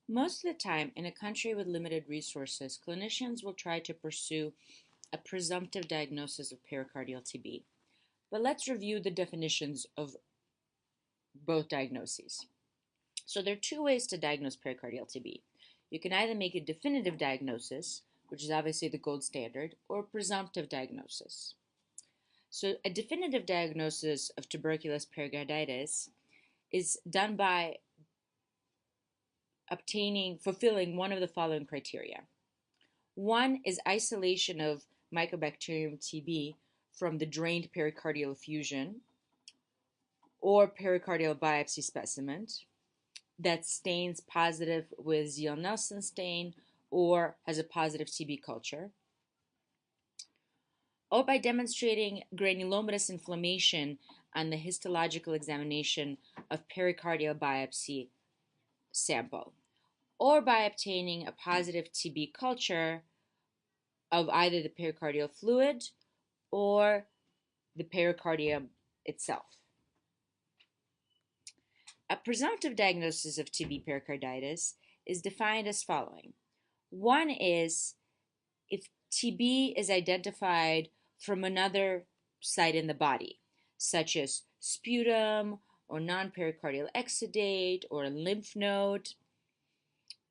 Most of the time, in a country with limited resources, clinicians will try to pursue a presumptive diagnosis of pericardial TB. But let's review the definitions of both diagnoses. So there are two ways to diagnose pericardial TB. You can either make a definitive diagnosis, which is obviously the gold standard, or a presumptive diagnosis. So a definitive diagnosis of tuberculous pericarditis is done by fulfilling one of the following criteria. One is isolation of Mycobacterium TB from the drained pericardial effusion or pericardial biopsy specimen that stains positive with Ziehl-Neelsen stain or has a positive TB culture, or by demonstrating granulomatous inflammation on the histological examination of pericardial biopsy sample, or by obtaining a positive TB culture of either the pericardial fluid or the pericardium itself. A presumptive diagnosis of TB pericarditis is defined as following. One is if TB is identified from another site in the body, such as sputum or non-pericardial exudate or a lymph node.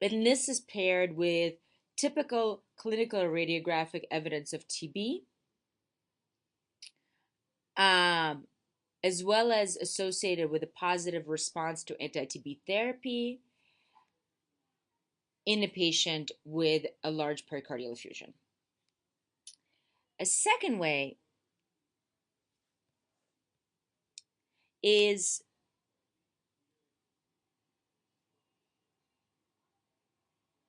And this is paired with typical clinical or radiographic evidence of TB, as well as associated with a positive response to anti-TB therapy in a patient with a large pericardial effusion. A second way is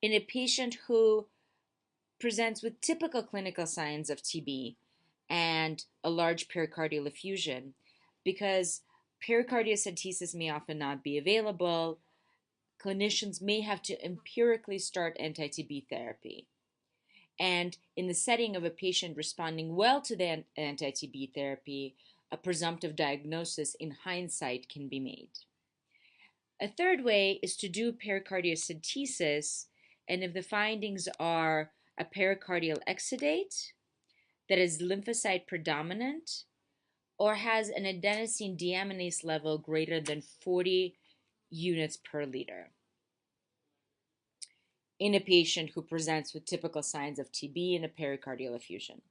in a patient who presents with typical clinical signs of TB and a large pericardial effusion, because pericardiocentesis may often not be available. Clinicians may have to empirically start anti-TB therapy. And in the setting of a patient responding well to the anti-TB therapy, a presumptive diagnosis in hindsight can be made. A third way is to do pericardiocentesis, and if the findings are a pericardial exudate that is lymphocyte predominant or has an adenosine deaminase level greater than 40 units per liter in a patient who presents with typical signs of TB and a pericardial effusion.